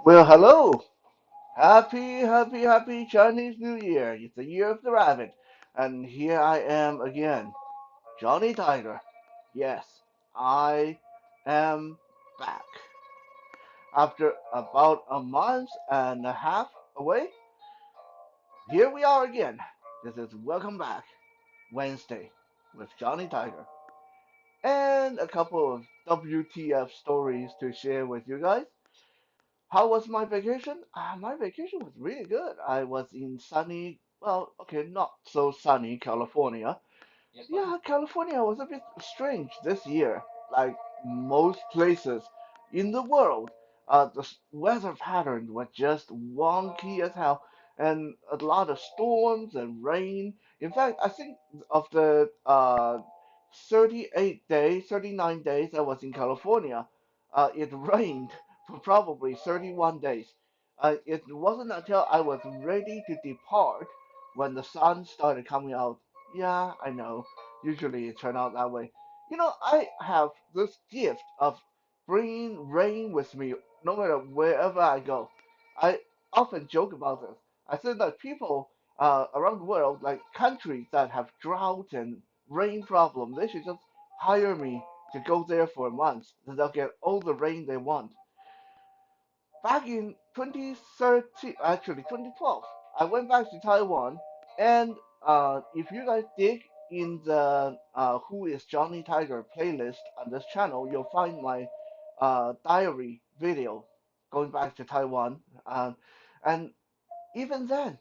Well, hello. Happy Chinese New Year. It's the year of the rabbit. And here I am again, Johnny Tiger. Yes, I am back. After about a month and a half away, here we are again. This is Welcome Back Wednesday with Johnny Tiger. And a couple of WTF stories to share with you guys. How was my vacation? My vacation was really good. I was in sunny, well, okay, not so sunny California. Yeah, California was a bit strange this year. Like most places in the world, the weather patterns were just wonky as hell, and a lot of storms and rain. In fact, I think of the 38 days, 39 days I was in California, it rained for probably 31 days. It wasn't until I was ready to depart when the sun started coming out. Yeah, I know. Usually it turns out that way. I have this gift of bringing rain with me no matter wherever I go. I often joke about this. I say that people around the world, like countries that have drought and rain problem, they should just hire me to go there for a month. Then they'll get all the rain they want. Back in 2013, actually 2012, I went back to Taiwan, and if you guys dig in the Who is Johnny Tiger playlist on this channel, you'll find my diary video going back to Taiwan. And even then,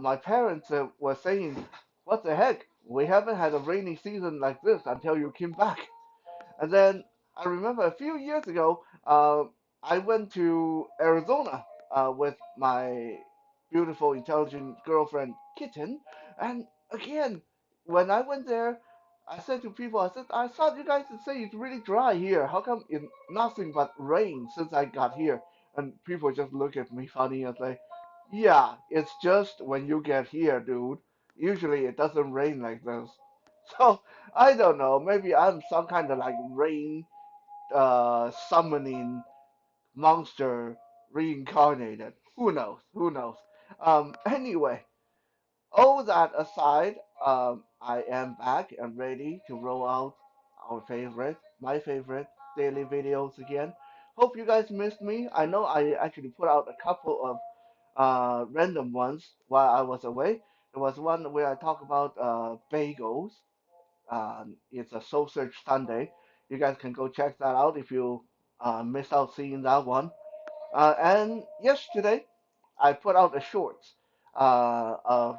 my parents were saying, "What the heck? We haven't had a rainy season like this until you came back." And then I remember a few years ago, I went to Arizona with my beautiful, intelligent girlfriend, Kitten. And again, when I went there, I said to people, I thought you guys would say it's really dry here. How come it's nothing but rain since I got here? And people just look at me funny and say, yeah, it's just when you get here, dude. Usually it doesn't rain like this. So I don't know. Maybe I'm some kind of like rain summoning monster reincarnated. Who knows? Who knows? Anyway, all that aside, I am back and ready to roll out my favorite daily videos again. Hope you guys missed me. I know I actually put out a couple of random ones while I was away. There was one where I talk about bagels. It's a Soul Search Sunday. You guys can go check that out if you missed out seeing that one. And yesterday, I put out a shorts of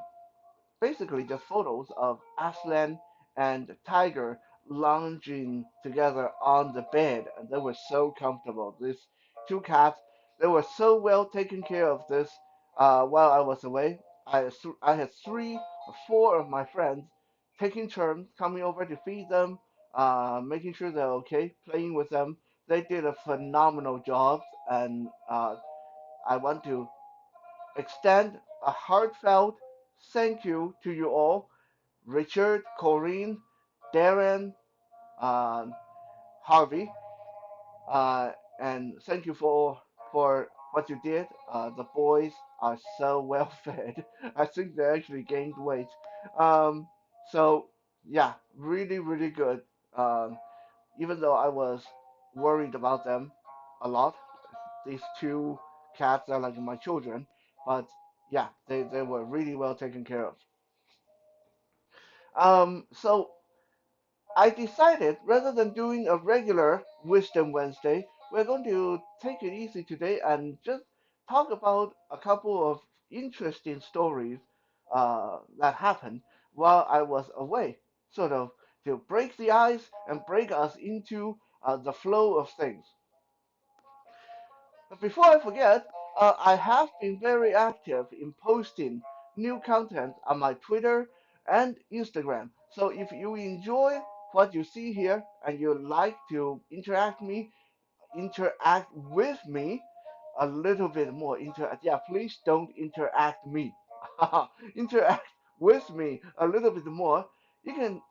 basically just photos of Aslan and Tiger lounging together on the bed, and they were so comfortable. These two cats, they were so well taken care of. This while I was away, I had three or four of my friends taking turns coming over to feed them, making sure they're okay, playing with them. They did a phenomenal job, and I want to extend a heartfelt thank you to you all, Richard, Corinne, Darren, um, Harvey, and thank you for what you did. The boys are so well fed. I think they actually gained weight. Um, so yeah, really good. Um, Even though I was worried about them a lot, these two cats are like my children, but yeah, they were really well taken care of. So I decided rather than doing a regular Wisdom Wednesday, we're going to take it easy today and just talk about a couple of interesting stories that happened while I was away, sort of to break the ice and break us into the flow of things. But before I forget, I have been very active in posting new content on my Twitter and Instagram. So if you enjoy what you see here and you like to interact with me a little bit more, yeah, please don't interact me. Interact with me a little bit more. You can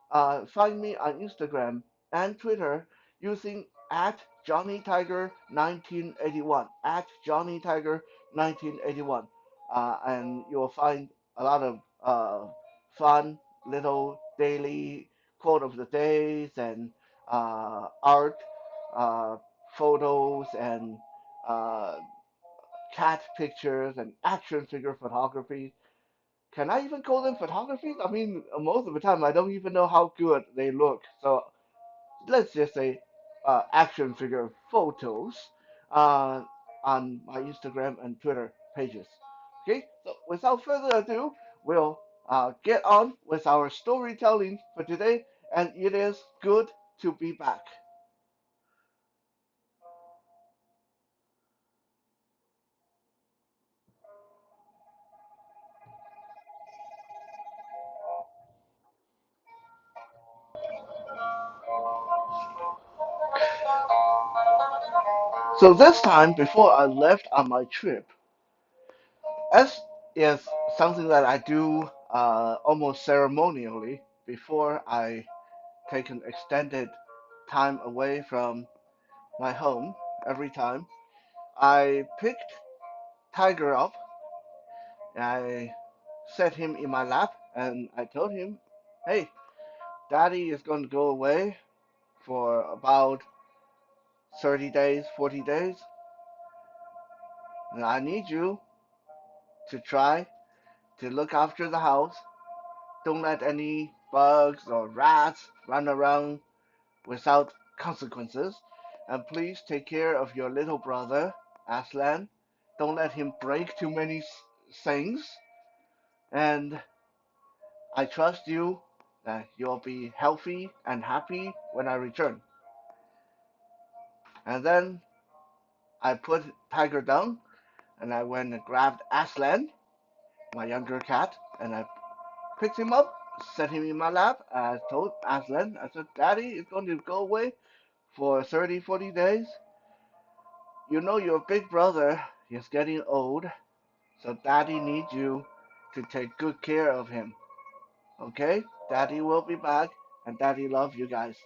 find me on Instagram and Twitter using at Johnny Tiger 1981 at Johnny Tiger 1981, and you'll find a lot of fun little daily quote of the days and art, uh, photos and uh, cat pictures and action figure photography. Can I even call them photography? I mean, most of the time I don't even know how good they look. So let's just say action figure photos uh, on my Instagram and Twitter pages. Okay, so without further ado, we'll get on with our storytelling for today, and it is good to be back. So this time, before I left on my trip, as is something that I do almost ceremonially before I take an extended time away from my home every time. I picked Tiger up, I set him in my lap, and I told him, hey, Daddy is going to go away for about 30 days, 40 days, and I need you to try to look after the house. Don't let any bugs or rats run around without consequences. And please take care of your little brother, Aslan. Don't let him break too many things. And I trust you that you'll be healthy and happy when I return. And then I put Tiger down and I went and grabbed Aslan, my younger cat, and I picked him up, set him in my lap. I told Aslan, I said, Daddy is going to go away for 30, 40 days. You know your big brother is getting old, so Daddy needs you to take good care of him. Okay? Daddy will be back, and Daddy loves you guys.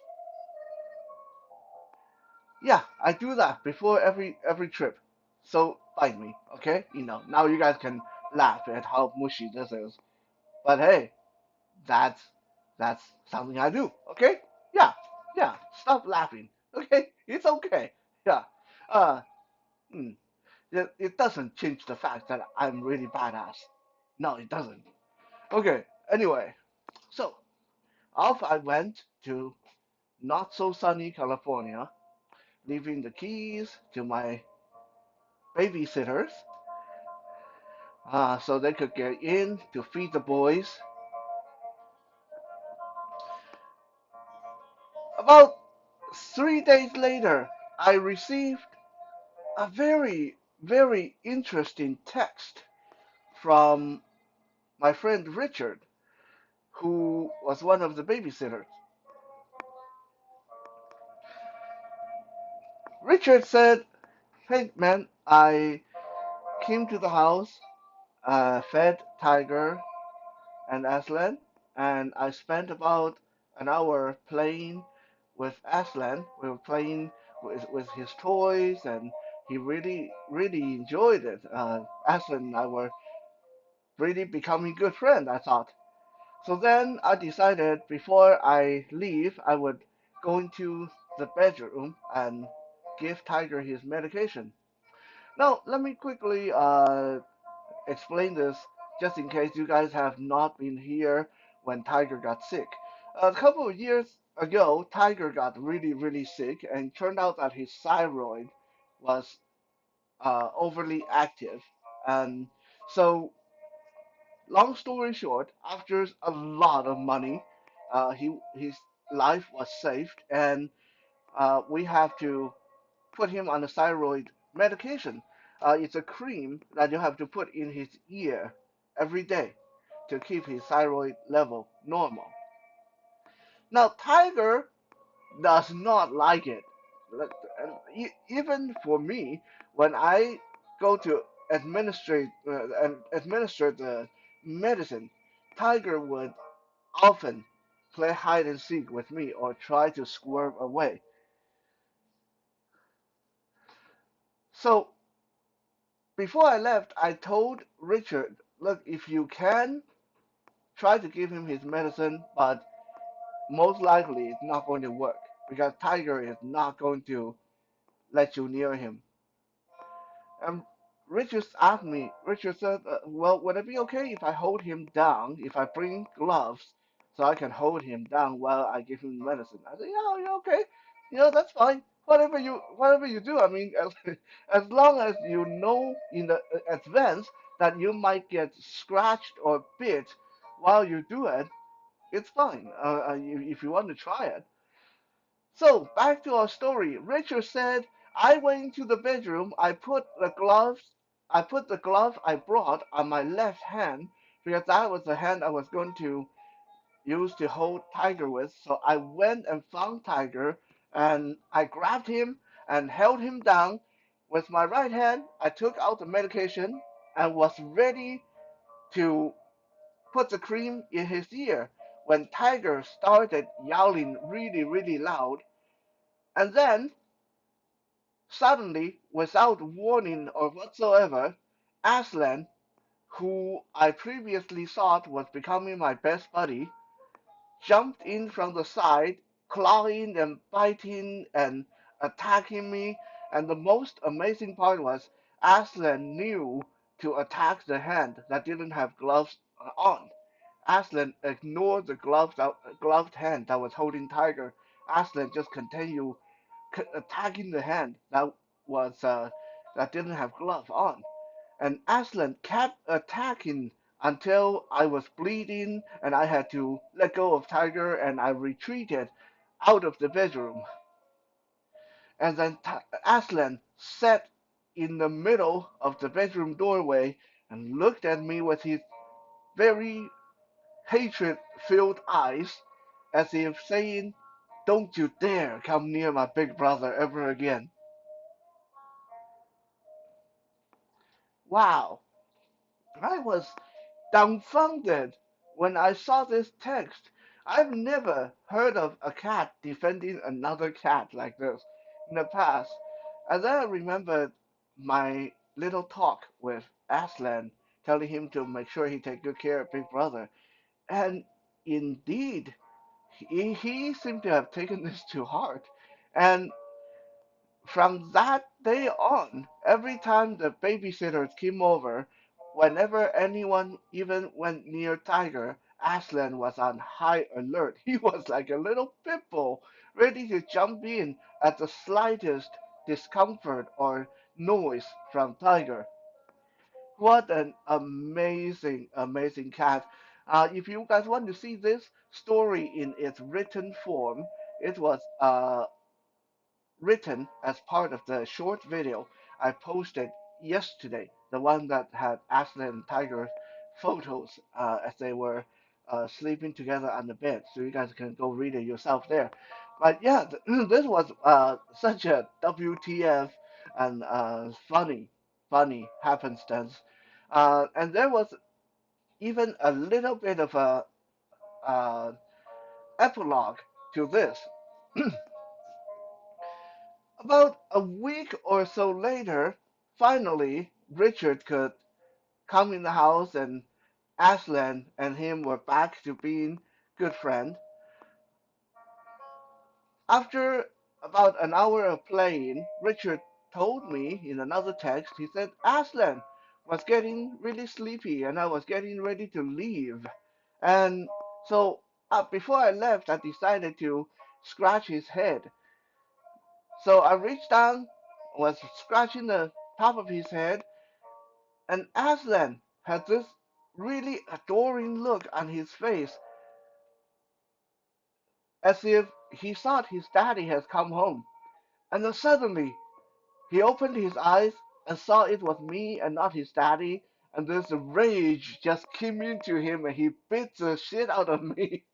Yeah, I do that before every trip. So bite me, okay? Now you guys can laugh at how mushy this is. But hey, that's that's something I do, okay? Yeah, yeah. Stop laughing, okay? It's okay. Yeah. Uh, mm, it doesn't change the fact that I'm really badass. No, it doesn't. Okay. Anyway, so off I went to not so sunny California, leaving the keys to my babysitters so they could get in to feed the boys. About 3 days later, I received a very, very interesting text from my friend Richard, who was one of the babysitters. Richard said, hey man, I came to the house, fed Tiger and Aslan, and I spent about an hour playing with Aslan. We were playing with his toys, and he really, really enjoyed it. Aslan and I were really becoming good friends, I thought. So then I decided before I leave, I would go into the bedroom and give Tiger his medication. Now, let me quickly explain this just in case you guys have not been here when Tiger got sick. A couple of years ago, Tiger got really, really sick, and it turned out that his thyroid was overly active. And so, long story short, after a lot of money, his life was saved, and we have to put him on a thyroid medication. It's a cream that you have to put in his ear every day to keep his thyroid level normal. Now, Tiger does not like it. Even for me, when I go to administer the medicine, Tiger would often play hide and seek with me or try to swerve away. So before I left, I told Richard, look, if you can, try to give him his medicine, but most likely it's not going to work because Tiger is not going to let you near him. And Richard asked me, Richard said, well, would it be okay if I hold him down, if I bring gloves so I can hold him down while I give him medicine? I said, yeah, yeah, okay. That's fine. Whatever you do, I mean, as long as you know in the advance that you might get scratched or bit while you do it, it's fine. If you want to try it. So back to our story. Richard said, I went into the bedroom. I put the glove I brought on my left hand because that was the hand I was going to use to hold Tiger with. So I went and found Tiger and I grabbed him and held him down. With my right hand, I took out the medication and was ready to put the cream in his ear when Tiger started yowling really, really loud. And then suddenly, without warning or whatsoever, Aslan, who I previously thought was becoming my best buddy, jumped in from the side, clawing and biting and attacking me. And the most amazing part was Aslan knew to attack the hand that didn't have gloves on. Aslan ignored the gloved hand that was holding Tiger. Aslan just continued attacking the hand was that didn't have glove on, and Aslan kept attacking until I was bleeding and I had to let go of Tiger and I retreated out of the bedroom. And then Aslan sat in the middle of the bedroom doorway and looked at me with his very hatred-filled eyes, as if saying, "Don't you dare come near my big brother ever again." Wow, I was dumbfounded when I saw this text. I've never heard of a cat defending another cat like this in the past. And then I remembered my little talk with Aslan, telling him to make sure he take good care of Big Brother. And indeed, he seemed to have taken this to heart. And from that day on, every time the babysitters came over, whenever anyone even went near Tiger, Aslan was on high alert. He was like a little pit bull, ready to jump in at the slightest discomfort or noise from Tiger. What an amazing, amazing cat. If you guys want to see this story in its written form, it was written as part of the short video I posted yesterday, the one that had Aslan and Tiger's photos as they were sleeping together on the bed. So you guys can go read it yourself there. But yeah, this was such a WTF and funny happenstance. And there was even a little bit of a uh, epilogue to this. About a week or so later, finally, Richard could come in the house and Aslan and him were back to being good friends. After about an hour of playing, Richard told me in another text, he said Aslan was getting really sleepy and I was getting ready to leave. And so before I left, I decided to scratch his head. So I reached down, was scratching the top of his head, and Aslan had this really adoring look on his face, as if he thought his daddy has come home. And then suddenly he opened his eyes and saw it was me and not his daddy, and this rage just came into him and he bit the shit out of me.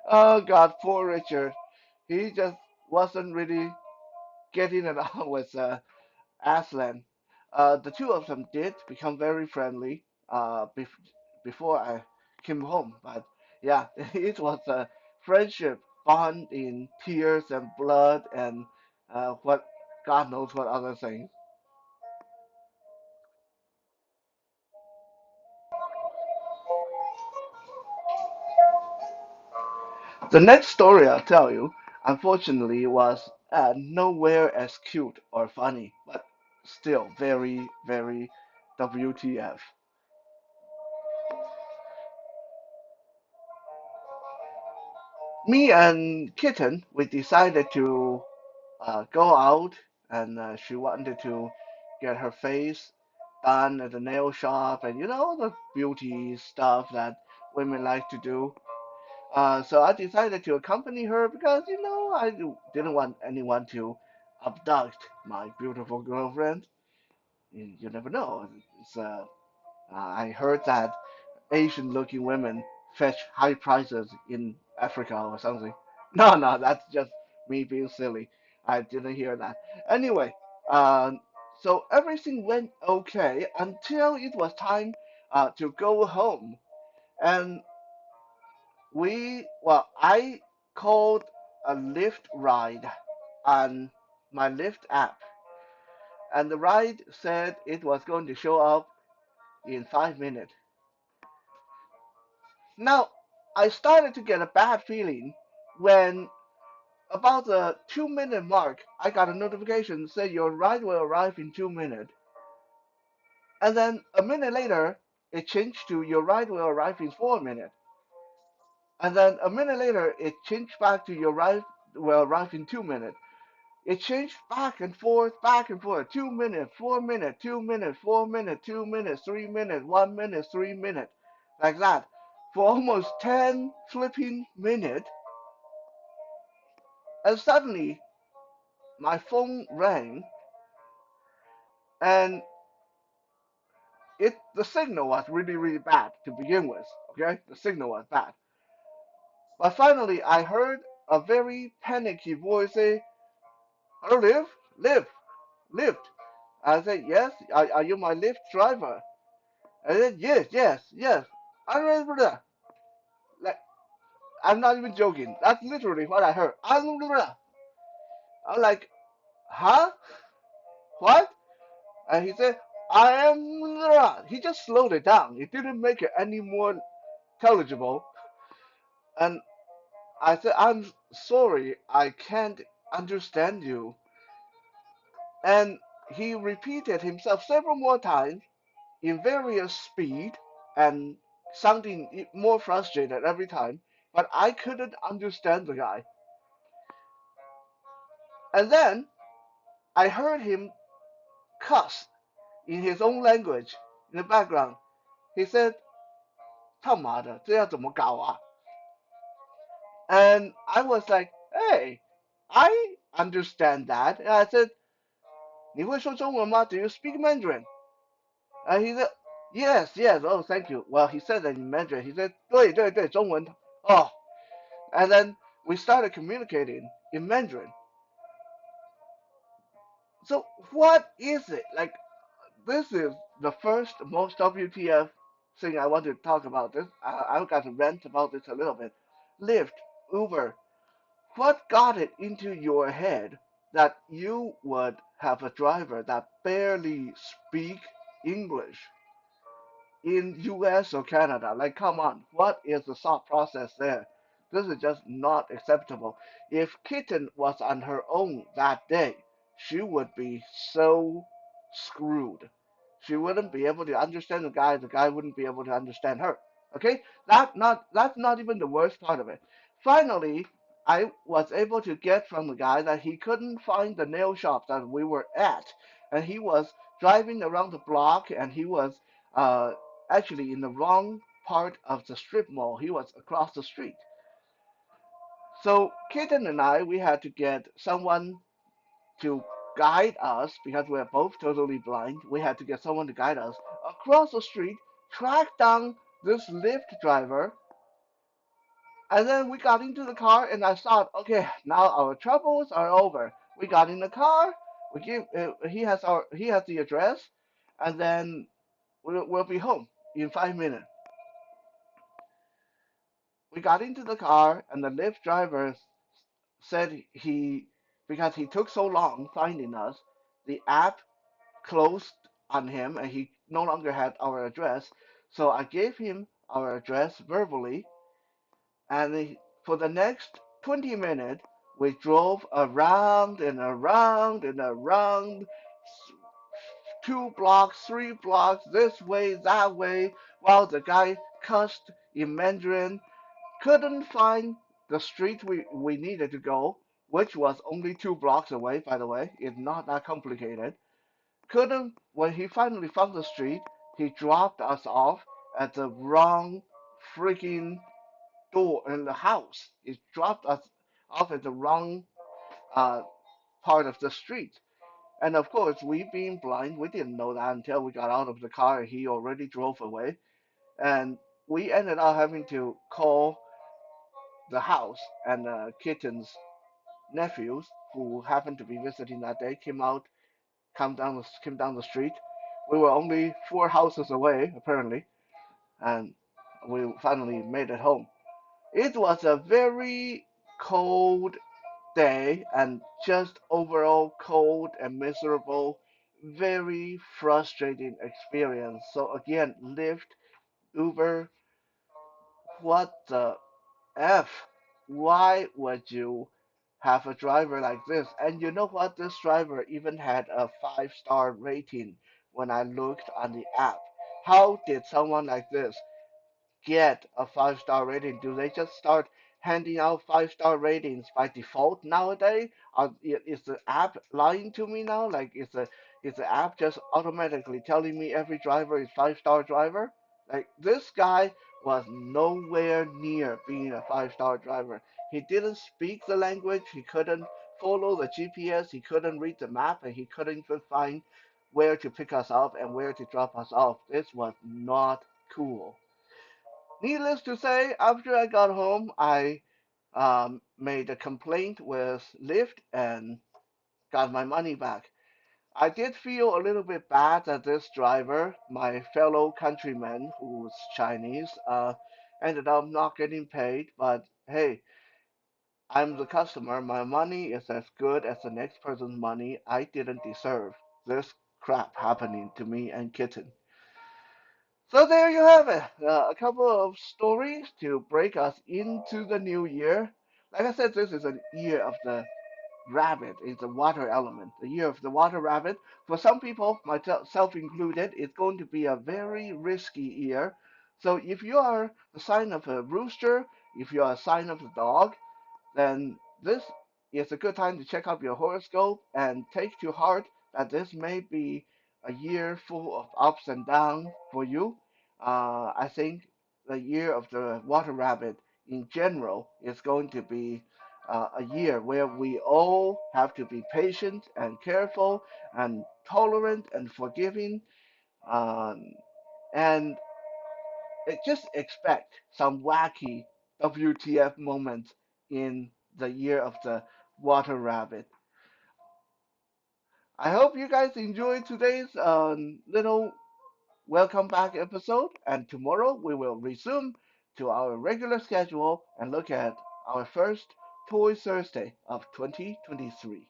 Oh God, poor Richard. He just wasn't really getting along with Aslan. The two of them did become very friendly before I came home. But yeah, it was a friendship bond in tears and blood and what. God knows what other things. The next story I'll tell you, unfortunately, was nowhere as cute or funny, but still very, very WTF. Me and Kitten, we decided to go out, and she wanted to get her face done at the nail shop, and you know the beauty stuff that women like to do. So I decided to accompany her because you know didn't want anyone to abduct my beautiful girlfriend. You never know. I heard that Asian-looking women fetch high prices in Africa or something. No, no, that's just me being silly. I didn't hear that. Anyway, uh, so everything went okay until it was time to go home. And I called a Lyft ride on my Lyft app, and the ride said it was going to show up in 5 minutes. Now, I started to get a bad feeling when about the 2 minute mark, I got a notification say your ride will arrive in 2 minutes. And then a minute later, it changed to your ride will arrive in 4 minutes. And then a minute later, it changed back to your ride will arrive in 2 minutes. It changed back and forth, back and forth. 2 minutes, 4 minutes, 2 minutes, 4 minutes, 2 minutes, 3 minutes, 1 minute, 3 minutes. Like that. For almost 10 flipping minutes. And suddenly, my phone rang, and the signal was really, really bad to begin with. Okay? The signal was bad. But finally, I heard a very panicky voice say, "Hello, Liv? Liv? Lift?" I said, "Yes, are you my Lyft driver?" I said, "Yes, yes, yes." I remember. Like, I'm not even joking. That's literally what I heard. I'm like, huh? What? And he said, "I am." He just slowed it down. He didn't make it any more intelligible. And I said, "I'm sorry, I can't understand you." And he repeated himself several more times in various speed and sounding more frustrated every time. But I couldn't understand the guy. And then I heard him cuss in his own language in the background. He said, "他妈的，这要怎么搞啊?" And I was like, "Hey, I understand that." And I said, "你会说中文吗? Do you speak Mandarin?" And he said, "Yes, yes. Oh, thank you." Well, he said that in Mandarin. He said, "对对对，中文." Oh, and then we started communicating in Mandarin. So what is it? Like, this is the first most WTF thing I want to talk about. This I've got to rant about this a little bit. Lyft, Uber, what got it into your head that you would have a driver that barely speak English in US or Canada? Like, come on, what is the thought process there? This is just not acceptable. If Kitten was on her own that day, she would be so screwed. She wouldn't be able to understand the guy wouldn't be able to understand her. Okay? That's not even the worst part of it. Finally, I was able to get from the guy that he couldn't find the nail shop that we were at, and he was driving around the block, and he was uh, actually in the wrong part of the strip mall. He was across the street. So Kitten and I, we had to get someone to guide us because we're both totally blind. We had to get someone to guide us across the street, track down this Lyft driver, and then we got into the car. And I thought, okay, now our troubles are over. We got in the car. We give he has the address, and then we'll be home in 5 minutes. We got into the car, and the Lyft driver said because he took so long finding us. The app closed on him and he no longer had our address. So I gave him our address verbally, and for the next 20 minutes, we drove around and around and around, 2 blocks, 3 blocks, this way, that way, while the guy cussed in Mandarin, couldn't find the street we needed to go, which was only 2 blocks away, by the way. It's not that complicated. Couldn't, when he finally found the street, he dropped us off at the wrong freaking door in the house. He dropped us off at the wrong uh, part of the street. And of course, we being blind, we didn't know that until we got out of the car and he already drove away. And we ended up having to call the house, and Kitten's nephews, who happened to be visiting that day, came down the street. We were only 4 houses away, apparently, and we finally made it home. It was a very cold day and just overall cold and miserable, very frustrating experience. So again, Lyft, Uber, what the F? Why would you have a driver like this? And you know what? This driver even had a 5-star rating when I looked on the app. How did someone like this get a 5-star rating? Do they just start handing out 5-star ratings by default nowadays? Is the app lying to me now? Like, is the app just automatically telling me every driver is 5-star driver? Like, this guy was nowhere near being a 5-star driver. He didn't speak the language. He couldn't follow the GPS. He couldn't read the map, and he couldn't even find where to pick us up and where to drop us off. This was not cool. Needless to say, after I got home, I made a complaint with Lyft and got my money back. I did feel a little bit bad that this driver, my fellow countryman who's Chinese, ended up not getting paid. But hey, I'm the customer. My money is as good as the next person's money. I didn't deserve this crap happening to me and Kitten. So there you have it. A couple of stories to break us into the new year. Like I said, this is a year of the rabbit. It's a water element. The year of the water rabbit. For some people, myself included, it's going to be a very risky year. So if you are a sign of a rooster, if you are a sign of a dog, then this is a good time to check out your horoscope and take to heart that this may be a year full of ups and downs for you. I think the year of the water rabbit in general is going to be a year where we all have to be patient and careful and tolerant and forgiving, um, and just expect some wacky WTF moments in the year of the water rabbit. I hope you guys enjoyed today's little welcome back episode, and tomorrow we will resume to our regular schedule and look at our first Toy Thursday of 2023.